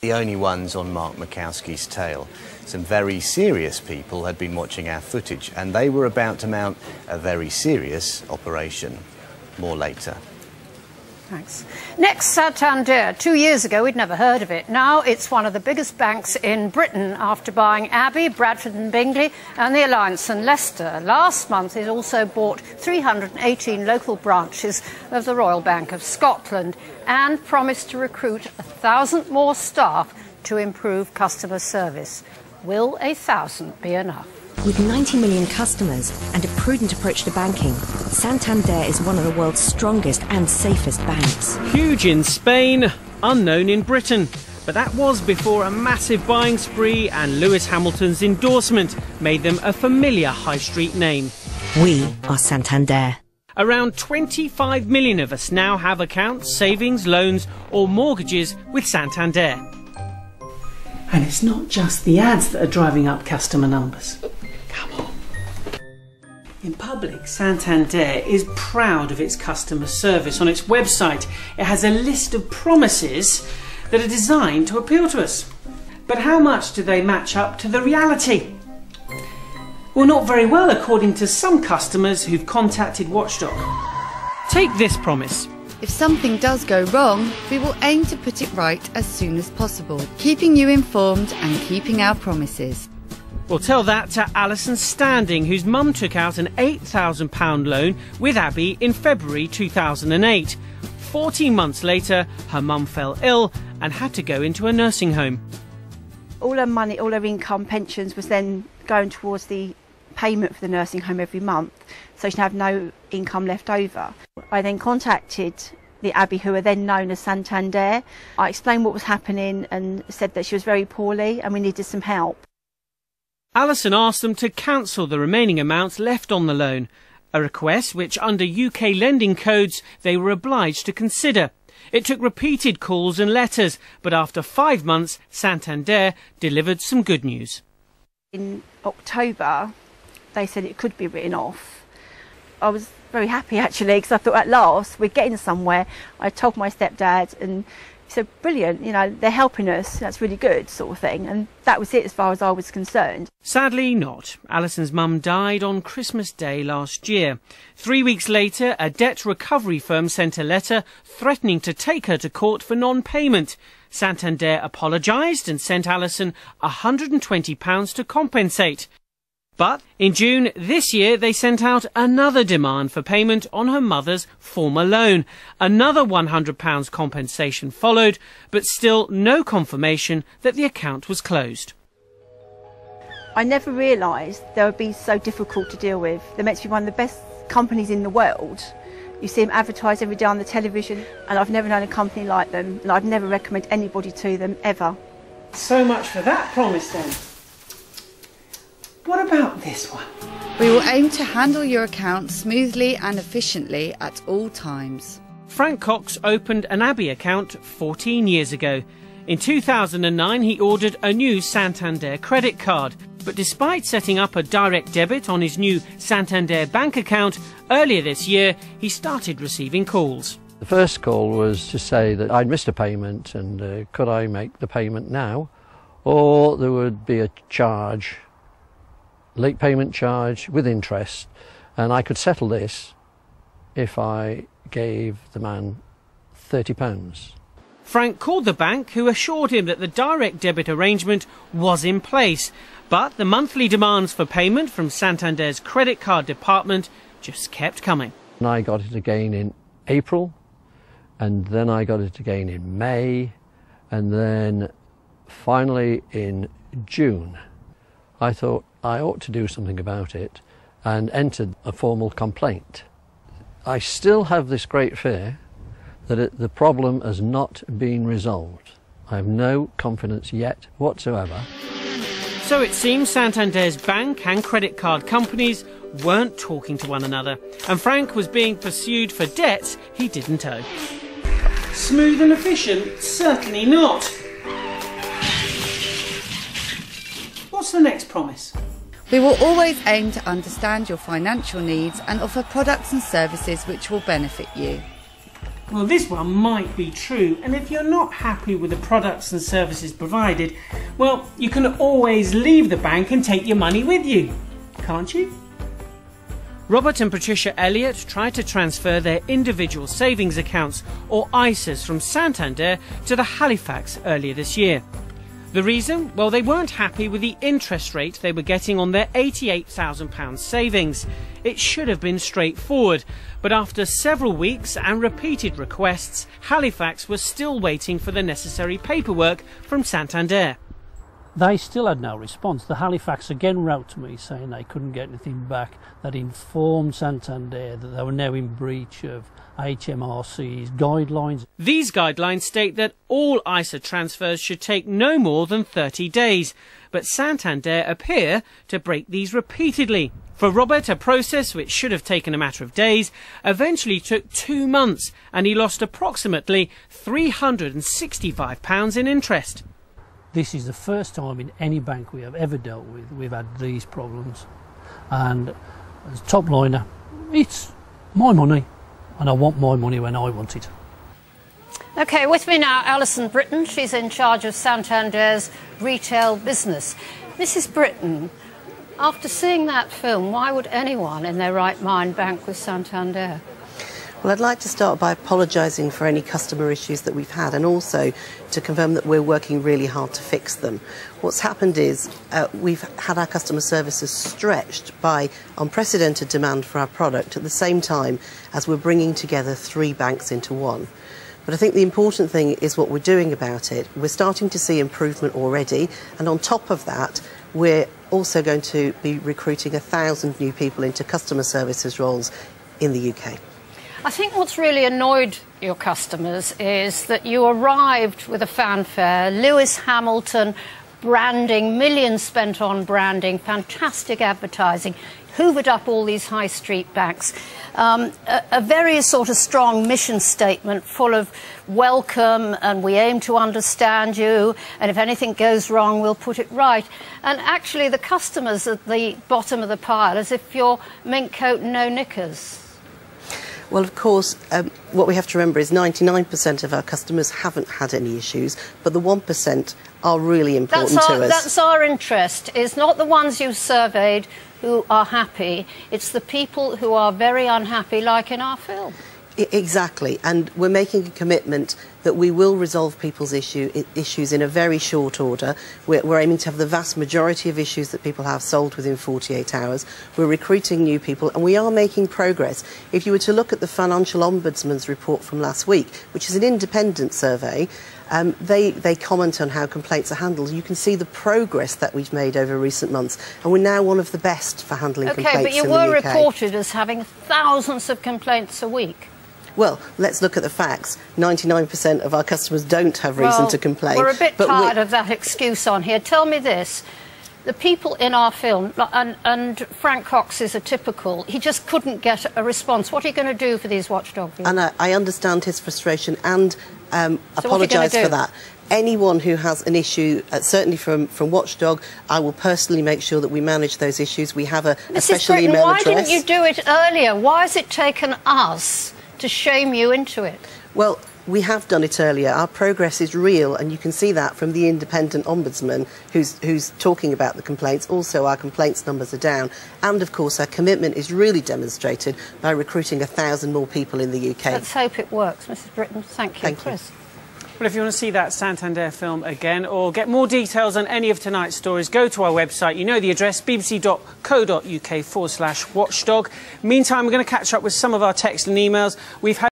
The only ones on Mark Mikowski's tail. Some very serious people had been watching our footage and they were about to mount a very serious operation. More later. Thanks. Next, Santander. 2 years ago, we'd never heard of it. Now it's one of the biggest banks in Britain after buying Abbey, Bradford and Bingley and the Alliance and Leicester. Last month, it also bought 318 local branches of the Royal Bank of Scotland and promised to recruit 1,000 more staff to improve customer service. Will 1,000 be enough? With 90 million customers and a prudent approach to banking, Santander is one of the world's strongest and safest banks. Huge in Spain, unknown in Britain. But that was before a massive buying spree and Lewis Hamilton's endorsement made them a familiar high street name. We are Santander. Around 25 million of us now have accounts, savings, loans or mortgages with Santander. And it's not just the ads that are driving up customer numbers. Come on. In public, Santander is proud of its customer service. On its website, it has a list of promises that are designed to appeal to us. But how much do they match up to the reality? Well, not very well, according to some customers who've contacted Watchdog. Take this promise. If something does go wrong, we will aim to put it right as soon as possible, keeping you informed and keeping our promises. We'll tell that to Alison Standing, whose mum took out an £8,000 loan with Abbey in February 2008. 14 months later, her mum fell ill and had to go into a nursing home. All her money, all her income, pensions was then going towards the payment for the nursing home every month, so she'd have no income left over. I then contacted the Abbey, who are then known as Santander. I explained what was happening and said that she was very poorly and we needed some help. Alison asked them to cancel the remaining amounts left on the loan, a request which under UK lending codes they were obliged to consider. It took repeated calls and letters, but after 5 months Santander delivered some good news. In October they said it could be written off. I was very happy actually, because I thought at last we're getting somewhere. I told my stepdad and he said, brilliant, you know, they're helping us, that's really good, sort of thing. And that was it as far as I was concerned. Sadly not. Alison's mum died on Christmas Day last year. 3 weeks later, a debt recovery firm sent a letter threatening to take her to court for non-payment. Santander apologised and sent Alison £120 to compensate. But in June this year, they sent out another demand for payment on her mother's former loan. Another £100 compensation followed, but still no confirmation that the account was closed. I never realised they would be so difficult to deal with. They're meant to be one of the best companies in the world. You see them advertised every day on the television, and I've never known a company like them, and I'd never recommend anybody to them, ever. So much for that promise then. What about this one? We will aim to handle your account smoothly and efficiently at all times. Frank Cox opened an Abbey account 14 years ago. In 2009, he ordered a new Santander credit card. But despite setting up a direct debit on his new Santander bank account, earlier this year, he started receiving calls. The first call was to say that I'd missed a payment and could I make the payment now, or there would be a charge, late payment charge with interest, and I could settle this if I gave the man £30. Frank called the bank, who assured him that the direct debit arrangement was in place, but the monthly demands for payment from Santander's credit card department just kept coming. And I got it again in April, and then I got it again in May, and then finally in June. I thought I ought to do something about it and entered a formal complaint. I still have this great fear that the problem has not been resolved. I have no confidence yet whatsoever. So it seems Santander's bank and credit card companies weren't talking to one another, and Frank was being pursued for debts he didn't owe. Smooth and efficient? Certainly not. What's the next promise? We will always aim to understand your financial needs and offer products and services which will benefit you. Well, this one might be true, and if you're not happy with the products and services provided, well, you can always leave the bank and take your money with you, can't you? Robert and Patricia Elliott tried to transfer their individual savings accounts, or ISAs, from Santander to the Halifax earlier this year. The reason? Well, they weren't happy with the interest rate they were getting on their £88,000 savings. It should have been straightforward, but after several weeks and repeated requests, Halifax was still waiting for the necessary paperwork from Santander. They still had no response. The Halifax again wrote to me saying they couldn't get anything back. That informed Santander that they were now in breach of HMRC's guidelines. These guidelines state that all ISA transfers should take no more than 30 days, but Santander appear to break these repeatedly. For Robert, a process which should have taken a matter of days eventually took 2 months, and he lost approximately £365 in interest. This is the first time in any bank we have ever dealt with we've had these problems, and as top liner, it's my money and I want my money when I want it. OK, with me now, Alison Britton. She's in charge of Santander's retail business. Mrs Britton, after seeing that film, why would anyone in their right mind bank with Santander? Well, I'd like to start by apologising for any customer issues that we've had, and also to confirm that we're working really hard to fix them. What's happened is we've had our customer services stretched by unprecedented demand for our product at the same time as we're bringing together 3 banks into one. But I think the important thing is what we're doing about it. We're starting to see improvement already, and on top of that, we're also going to be recruiting 1,000 new people into customer services roles in the UK. I think what's really annoyed your customers is that you arrived with a fanfare, Lewis Hamilton branding, millions spent on branding, fantastic advertising, hoovered up all these high street banks, a very sort of strong mission statement full of welcome and we aim to understand you, and if anything goes wrong we'll put it right. And actually the customers at the bottom of the pile, as if you're mink coat and no knickers. Well, of course, what we have to remember is 99% of our customers haven't had any issues, but the 1% are really important to us. That's our interest. It's not the ones you surveyed who are happy, it's the people who are very unhappy, like in our film. Exactly, and we're making a commitment that we will resolve people's issues in a very short order. We're aiming to have the vast majority of issues that people have solved within 48 hours. We're recruiting new people, and we are making progress. If you were to look at the Financial Ombudsman's report from last week, which is an independent survey, they comment on how complaints are handled. You can see the progress that we've made over recent months, and we're now one of the best for handling complaints in the UK. OK, but you were reported as having thousands of complaints a week. Well, let's look at the facts. 99% of our customers don't have reason to complain. We're a bit tired of that excuse on here. Tell me this. The people in our film, and Frank Cox is a typical, he just couldn't get a response. What are you going to do for these Watchdog viewers? And I understand his frustration and apologise for that. Anyone who has an issue, certainly from Watchdog, I will personally make sure that we manage those issues. We have a special email address. Why didn't you do it earlier? Why has it taken us to shame you into it? Well, we have done it earlier. Our progress is real, and you can see that from the independent ombudsman who's talking about the complaints. Also, our complaints numbers are down, and of course our commitment is really demonstrated by recruiting 1,000 more people in the UK. Let's hope it works, Mrs Britton. Thank you. Thank Chris. You. Well, if you want to see that Santander film again or get more details on any of tonight's stories, go to our website. You know the address, bbc.co.uk/watchdog. Meantime, we're going to catch up with some of our texts and emails. We've had